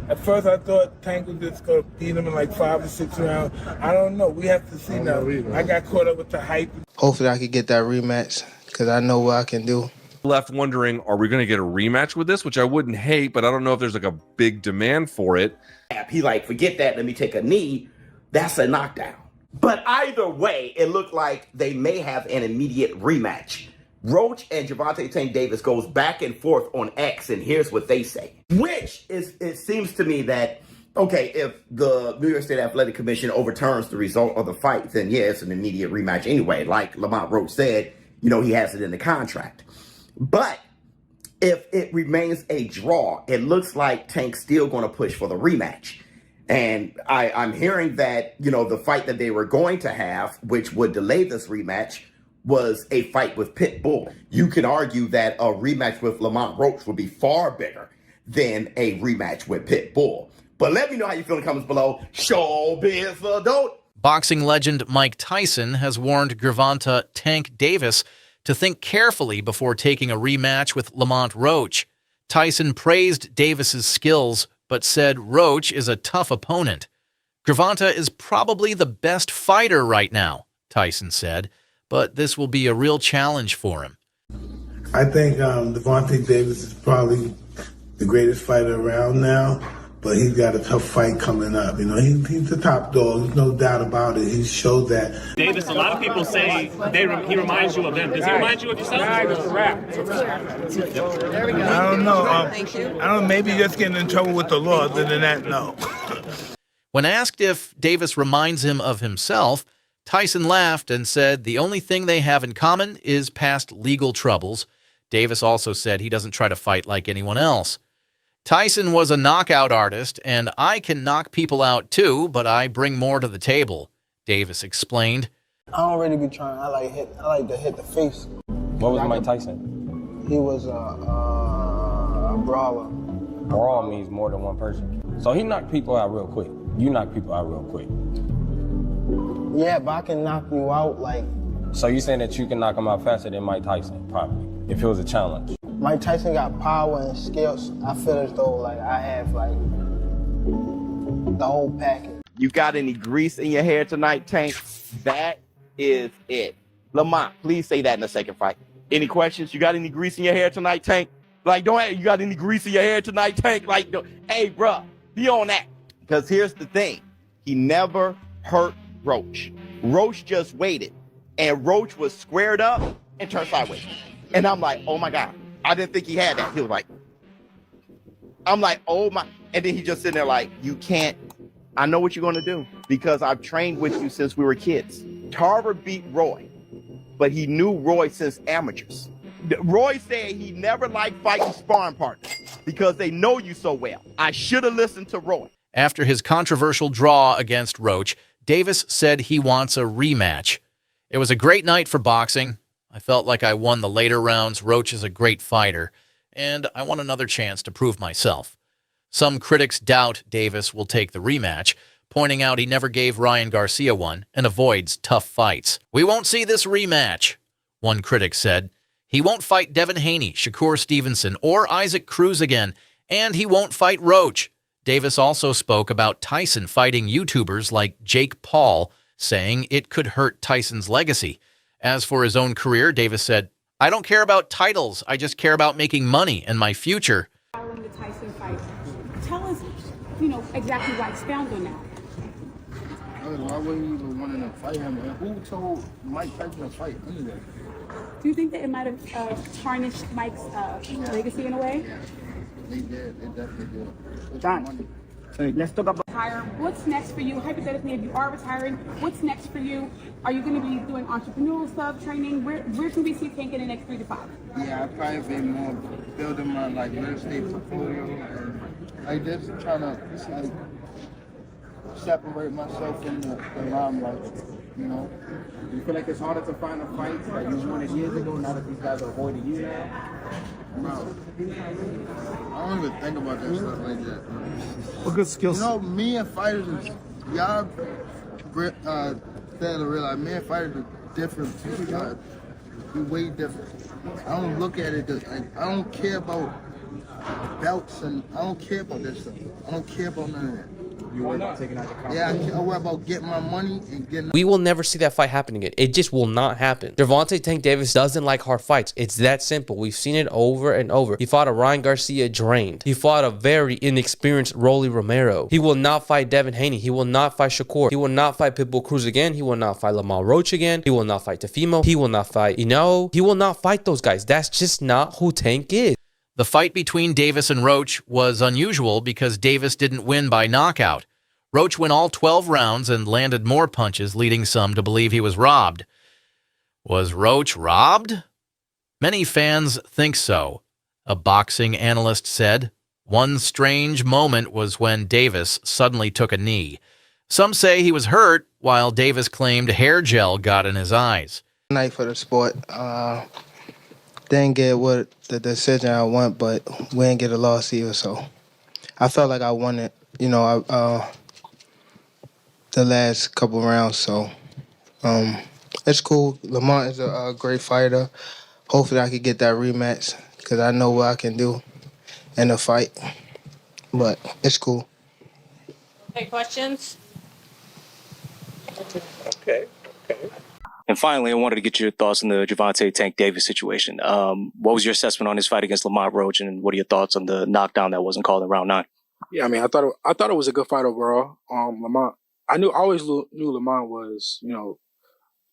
At first, I thought Tank was just going to beat him in like 5 or 6 rounds. I don't know. We have to see now. I got caught up with the hype. Hopefully, I could get that rematch because I know what I can do. Left wondering, are we going to get a rematch with this? Which I wouldn't hate, but I don't know if there's like a big demand for it. He like, forget that, let me take a knee. That's a knockdown. But either way, it looked like they may have an immediate rematch. Roach and Gervonta Tank Davis goes back and forth on X, and here's what they say. Which is, it seems to me that, okay, if the New York State Athletic Commission overturns the result of the fight, then yeah, it's an immediate rematch anyway. Like Lamont Roach said, you know, he has it in the contract. But if it remains a draw, it looks like Tank's still going to push for the rematch. And I'm hearing that, you know, the fight that they were going to have, which would delay this rematch, was a fight with Pitbull. You can argue that a rematch with Lamont Roach would be far bigger than a rematch with Pitbull. But let me know how you feel in the comments below. Showbiz adult. Boxing legend Mike Tyson has warned Gervonta Tank Davis to think carefully before taking a rematch with Lamont Roach. Tyson praised Davis's skills, but said Roach is a tough opponent. Gervonta is probably the best fighter right now, Tyson said, but this will be a real challenge for him. I think Gervonta Davis is probably the greatest fighter around now, but he's got a tough fight coming up. You know, he's the top dog. There's no doubt about it. He showed that. Davis, a lot of people say he reminds you of them. Does he remind you of yourself? There we go. I don't know. I don't know. Maybe just getting in trouble with the law. Other than that, no. When asked if Davis reminds him of himself, Tyson laughed and said the only thing they have in common is past legal troubles. Davis also said he doesn't try to fight like anyone else. Tyson was a knockout artist, and I can knock people out too, but I bring more to the table, Davis explained. I don't really be trying. I like to hit the face. What was Mike Tyson? He was a brawler. Brawl means more than one person. So he knocked people out real quick. You knock people out real quick. Yeah, but I can knock you out like... So you saying that you can knock him out faster than Mike Tyson, probably, if it was a challenge? Mike Tyson got power and skills. I feel as though like I have like the whole package. You got any grease in your hair tonight, Tank? That is it. Lamont, please say that in the second fight. Any questions? You got any grease in your hair tonight, Tank? Like, you got any grease in your hair tonight, Tank? Like, hey, bruh, be on that. Because here's the thing. He never hurt Roach. Roach just waited. And Roach was squared up and turned sideways. And I'm like, oh my God. I didn't think he had that. He was like, I'm like, oh my. And then he just sitting there like, you can't. I know what you're going to do because I've trained with you since we were kids. Tarver beat Roy, but he knew Roy since amateurs. Roy said he never liked fighting sparring partners because they know you so well. I should have listened to Roy. After his controversial draw against Roach, Davis said he wants a rematch. It was a great night for boxing. I felt like I won the later rounds. Roach is a great fighter, and I want another chance to prove myself. Some critics doubt Davis will take the rematch, pointing out he never gave Ryan Garcia one and avoids tough fights. We won't see this rematch, one critic said. He won't fight Devin Haney, Shakur Stevenson, or Isaac Cruz again, and he won't fight Roach. Davis also spoke about Tyson fighting YouTubers like Jake Paul, saying it could hurt Tyson's legacy. As for his own career, Davis said, I don't care about titles. I just care about making money and my future. Following the Tyson fight, tell us, exactly why expound on that. Why wouldn't you even want to fight him? And who told Mike Tyson to fight anyway? Do you think that it might have tarnished Mike's legacy in a way? Yeah, they did. They definitely did. John, let's talk about what's next for you. Hypothetically, if you are retiring, what's next for you? Are you going to be doing entrepreneurial stuff, training? Where can we see Tank in the next 3 to 5? Yeah, I'd probably be more building my real estate portfolio and just trying to separate myself from the limelight. You feel like it's harder to find a fight that you wanted years ago now that these guys are avoiding you now? Bro, I don't even think about that stuff like that. What good skills? Me and fighters, y'all fail to realize, me and fighters are different. We're way different. I don't look at it, I don't care about belts, and I don't care about this stuff. I don't care about none of that. You worry about taking out the company? Yeah, I worry about getting my money and getting. We will never see that fight happen again. It just will not happen. Gervonta Tank Davis doesn't like hard fights. It's that simple. We've seen it over and over. He fought a Ryan Garcia drained. He fought a very inexperienced Rolly Romero. He will not fight Devin Haney. He will not fight Shakur. He will not fight Pitbull Cruz again. He will not fight Lamont Roach again. He will not fight Tefimo. He will not fight Ino. He will not fight those guys. That's just not who Tank is. The fight between Davis and Roach was unusual because Davis didn't win by knockout. Roach went all 12 rounds and landed more punches, leading some to believe he was robbed. Was Roach robbed? Many fans think so. A boxing analyst said one strange moment was when Davis suddenly took a knee. Some say he was hurt, while Davis claimed hair gel got in his eyes. Night for the sport. Didn't get what the decision I want, but we didn't get a loss either, so I felt like I won it. You know, the last couple rounds, so it's cool. Lamont is a great fighter. Hopefully I could get that rematch because I know what I can do in a fight, but it's cool. Okay, questions? Okay. And finally, I wanted to get your thoughts on the Gervonta Tank Davis situation. What was your assessment on his fight against Lamont Roach, and what are your thoughts on the knockdown that wasn't called in round 9? Yeah, I mean, I thought it was a good fight overall. Lamont, I always knew Lamont was,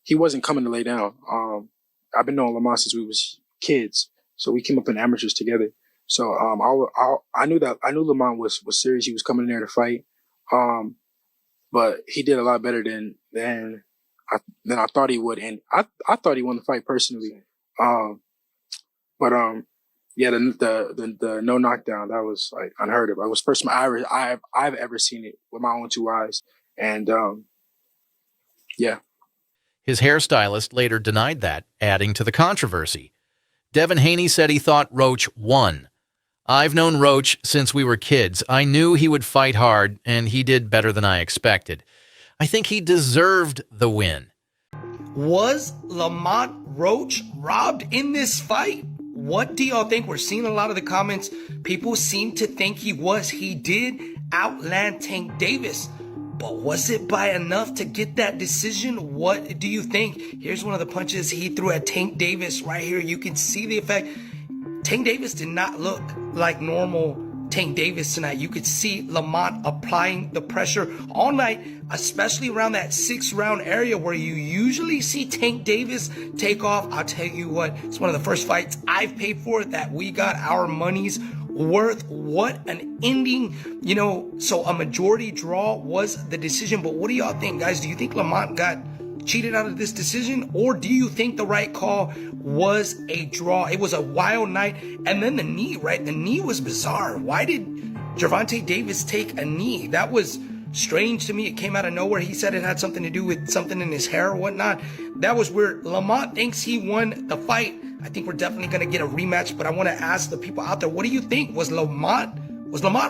he wasn't coming to lay down. I've been knowing Lamont since we was kids, so we came up in amateurs together. So I knew Lamont was serious. He was coming in there to fight, but he did a lot better than I thought he would, and I thought he won the fight personally. Yeah, the no knockdown, that was like unheard of. It was the first time I've ever seen it with my own 2 eyes. And yeah. His hairstylist later denied that, adding to the controversy. Devin Haney said he thought Roach won. I've known Roach since we were kids. I knew he would fight hard, and he did better than I expected. I think he deserved the win. Was Lamont Roach robbed in this fight? What do y'all think? We're seeing a lot of the comments. People seem to think he was. He did outland Tank Davis. But was it by enough to get that decision? What do you think? Here's one of the punches he threw at Tank Davis right here. You can see the effect. Tank Davis did not look like normal Tank Davis tonight. You could see Lamont applying the pressure all night, especially around that 6th round area where you usually see Tank Davis take off. I'll tell you what, it's one of the first fights I've paid for that we got our money's worth. What an ending, so a majority draw was the decision. But what do y'all think, guys? Do you think Lamont got cheated out of this decision, or do you think the right call was a draw? It was a wild night. And then the knee, right? The knee was bizarre. Why did Gervonta Davis take a knee? That was strange to me. It came out of nowhere. He said it had something to do with something in his hair or whatnot. That was weird. Lamont thinks he won the fight. I think we're definitely going to get a rematch, but I want to ask the people out there, what do you think? Was Lamont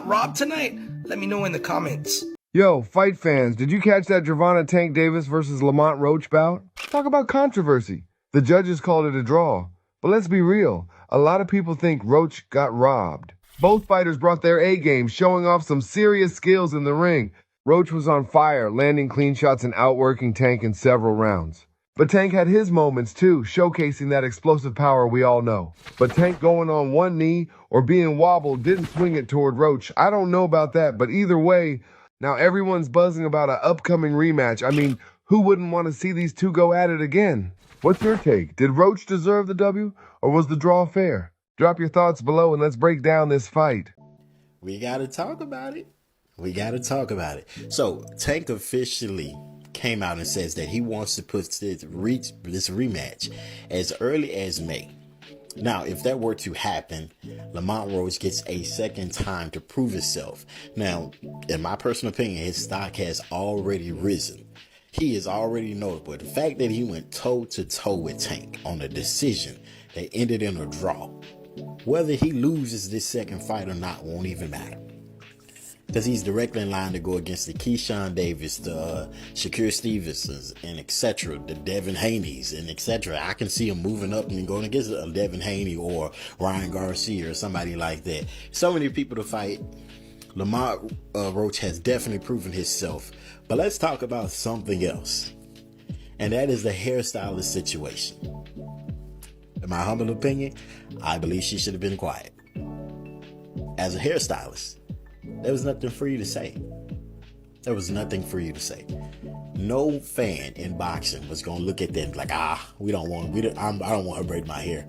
robbed tonight? Let me know in the comments. Yo, fight fans, did you catch that Gervonta Tank Davis versus Lamont Roach bout? Talk about controversy. The judges called it a draw. But let's be real, a lot of people think Roach got robbed. Both fighters brought their A game, showing off some serious skills in the ring. Roach was on fire, landing clean shots and outworking Tank in several rounds. But Tank had his moments too, showcasing that explosive power we all know. But Tank going on one knee or being wobbled didn't swing it toward Roach. I don't know about that, but either way, now everyone's buzzing about an upcoming rematch. I mean, who wouldn't want to see these two go at it again? What's your take? Did Roach deserve the W, or was the draw fair? Drop your thoughts below and let's break down this fight. We got to talk about it. So Tank officially came out and says that he wants to put this rematch as early as May. Now, if that were to happen, Lamont Roach gets a second time to prove himself. Now, in my personal opinion, his stock has already risen. He is already notable. The fact that he went toe-to-toe with Tank on a decision that ended in a draw, whether he loses this second fight or not won't even matter. because he's directly in line to go against the Keyshawn Davis, the Shakur Stevensons, and etc., the Devin Haneys, and etc. I can see him moving up and going against a Devin Haney or Ryan Garcia or somebody like that. So many people to fight. Lamont Roach has definitely proven himself. But let's talk about something else. And that is the hairstylist situation. In my humble opinion, I believe she should have been quiet. As a hairstylist, there was nothing for you to say. There was nothing for you to say. No fan in boxing was going to look at them like, I don't want her to braid my hair.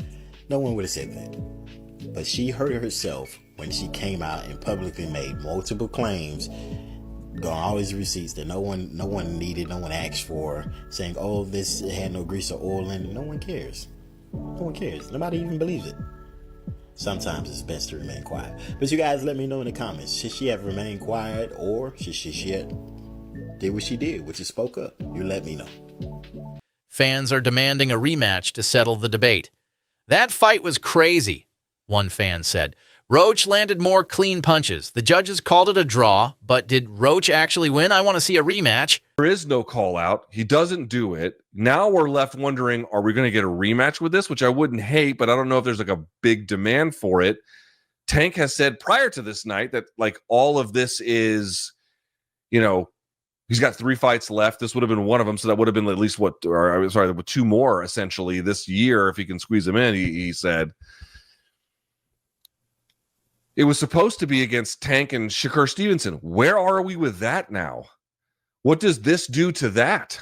No one would have said that. But she hurt herself when she came out and publicly made multiple claims, got all these receipts that no one needed, no one asked for, saying, oh, this had no grease or oil in it. No one cares. No one cares. Nobody even believes it. Sometimes it's best to remain quiet. But you guys let me know in the comments. Should she have remained quiet, or should she have did what she did, which is spoke up? You let me know. Fans are demanding a rematch to settle the debate. That fight was crazy, one fan said. Roach landed more clean punches. The judges called it a draw, but did Roach actually win? I want to see a rematch. There is no call out. He doesn't do it. Now we're left wondering, are we going to get a rematch with this? Which I wouldn't hate, but I don't know if there's like a big demand for it. Tank has said prior to this night that like all of this is, he's got 3 fights left. This would have been one of them. So that would have been at least two more essentially this year if he can squeeze them in, he said. It was supposed to be against Tank and Shakur Stevenson. Where are we with that now? What does this do to that?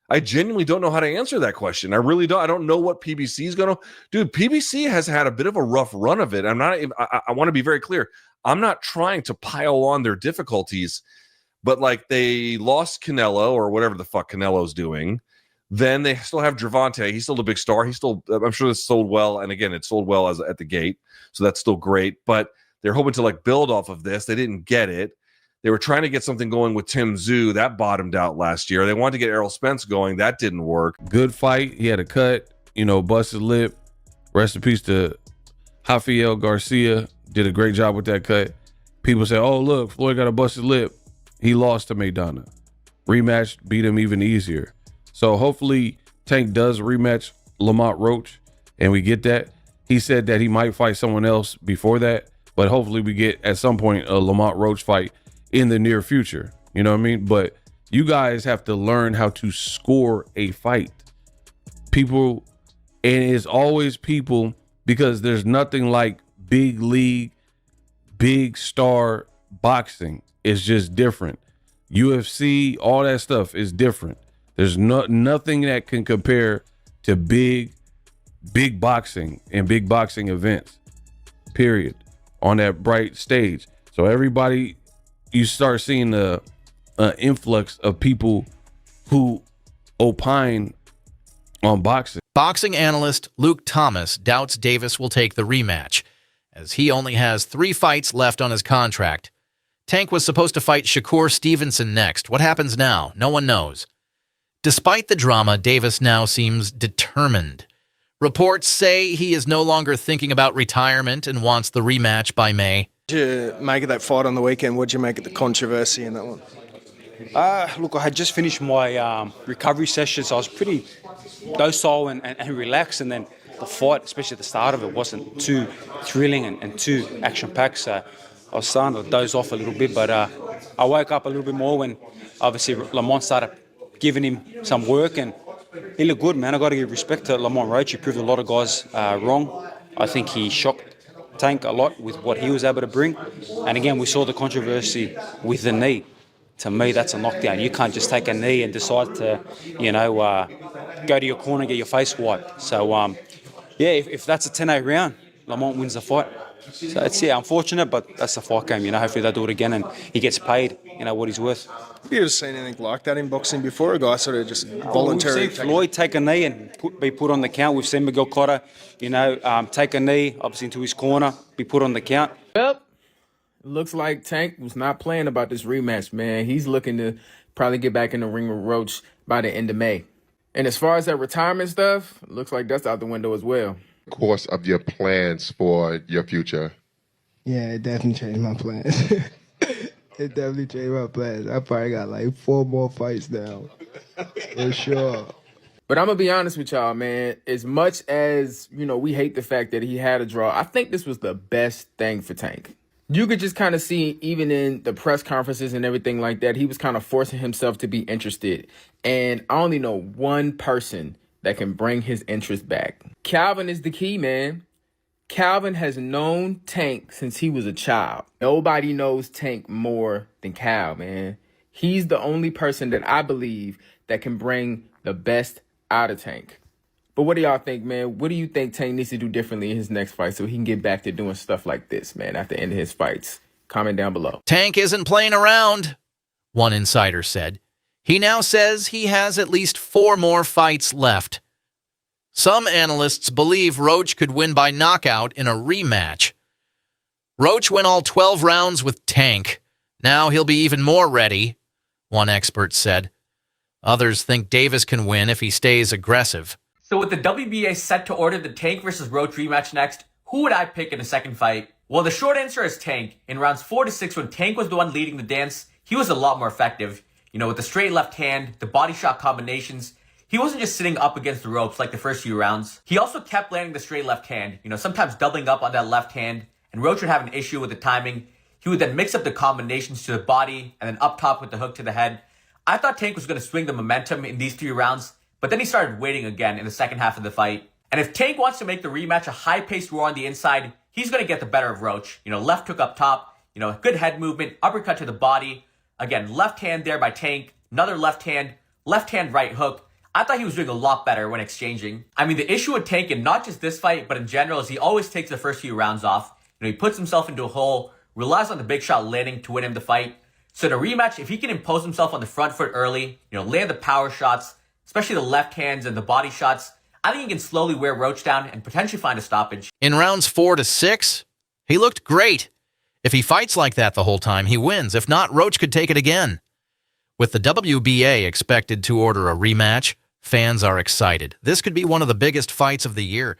I genuinely don't know how to answer that question. I really don't. I don't know what PBC is going to... Dude, PBC has had a bit of a rough run of it. I want to be very clear. I'm not trying to pile on their difficulties, but like they lost Canelo or whatever the fuck Canelo's doing. Then they still have Gervonta. He's still a big star. I'm sure this sold well. And again, it sold well at the gate. So that's still great. But they're hoping to like build off of this. They didn't get it. They were trying to get something going with Tim Tszyu. That bottomed out last year. They wanted to get Errol Spence going. That didn't work. Good fight. He had a cut, busted lip. Rest in peace to Rafael Garcia. Did a great job with that cut. People say, oh, look, Floyd got a busted lip. He lost to Maidana. Rematch beat him even easier. So hopefully Tank does rematch Lamont Roach and we get that. He said that he might fight someone else before that, but hopefully we get at some point a Lamont Roach fight in the near future. You know what I mean? But you guys have to learn how to score a fight. People, and it's always people, because there's nothing like big league, big star boxing. It's just different. UFC, all that stuff is different. There's nothing that can compare to big boxing and big boxing events, period, on that bright stage. So everybody, you start seeing the influx of people who opine on boxing. Boxing analyst Luke Thomas doubts Davis will take the rematch, as he only has 3 fights left on his contract. Tank was supposed to fight Shakur Stevenson next. What happens now? No one knows. Despite the drama, Davis now seems determined. Reports say he is no longer thinking about retirement and wants the rematch by May. What did you make of that fight on the weekend? What did you make of the controversy in that one? Look, I had just finished my recovery session, so I was pretty docile and relaxed. And then the fight, especially at the start of it, wasn't too thrilling and too action-packed. So I was starting to doze off a little bit. But I woke up a little bit more when, obviously, Lamont started giving him some work. And he looked good, man. I got to give respect to Lamont Roach. He proved a lot of guys wrong. I think he shocked Tank a lot with what he was able to bring. And again, we saw the controversy with the knee. To me, that's a knockdown. You can't just take a knee and decide to, go to your corner and get your face wiped. So, if that's a 10-8 round, Lamont wins the fight. So it's, unfortunate, but that's the fight game. Hopefully they'll do it again and he gets paid, what he's worth. Have you ever seen anything like that in boxing before? A guy sort of just voluntarily... We've seen Floyd take a knee and be put on the count. We've seen Miguel Cotto, take a knee, obviously into his corner, be put on the count. Well, it looks like Tank was not playing about this rematch, man. He's looking to probably get back in the ring with Roach by the end of May. And as far as that retirement stuff, it looks like that's out the window as well. Course of your plans for your future? Yeah, it definitely changed my plans. It definitely changed my plans. I probably got like 4 more fights now. For sure. But I'm gonna be honest with y'all, man. As much as, we hate the fact that he had a draw, I think this was the best thing for Tank. You could just kind of see, even in the press conferences and everything like that, he was kind of forcing himself to be interested. And I only know one person that can bring his interest back. Calvin is the key, man. Calvin has known Tank since he was a child. Nobody knows Tank more than Cal, man. He's the only person that I believe that can bring the best out of Tank. But what do y'all think, man? What do you think Tank needs to do differently in his next fight so he can get back to doing stuff like this, man, at the end of his fights? Comment down below. Tank isn't playing around, one insider said. He now says he has at least 4 more fights left. Some analysts believe Roach could win by knockout in a rematch. Roach went all 12 rounds with Tank. Now he'll be even more ready, one expert said. Others think Davis can win if he stays aggressive. So with the WBA set to order the Tank versus Roach rematch next, who would I pick in the second fight? Well, the short answer is Tank. In rounds 4 to 6, when Tank was the one leading the dance, he was a lot more effective. With the straight left hand, the body shot combinations, he wasn't just sitting up against the ropes like the first few rounds. He also kept landing the straight left hand, sometimes doubling up on that left hand, and Roach would have an issue with the timing. He would then mix up the combinations to the body and then up top with the hook to the head. I thought Tank was going to swing the momentum in these 3 rounds, but then he started waiting again in the second half of the fight. And if Tank wants to make the rematch a high-paced war on the inside, he's going to get the better of Roach. Left hook up top, good head movement, uppercut to the body. Again, left hand there by Tank, another left hand right hook. I thought he was doing a lot better when exchanging. I mean, the issue with Tank, and not just this fight, but in general, is he always takes the first few rounds off. He puts himself into a hole, relies on the big shot landing to win him the fight. So in a rematch, if he can impose himself on the front foot early, land the power shots, especially the left hands and the body shots, I think he can slowly wear Roach down and potentially find a stoppage. In rounds 4 to 6, he looked great. If he fights like that the whole time, he wins. If not, Roach could take it again. With the WBA expected to order a rematch, fans are excited. This could be one of the biggest fights of the year.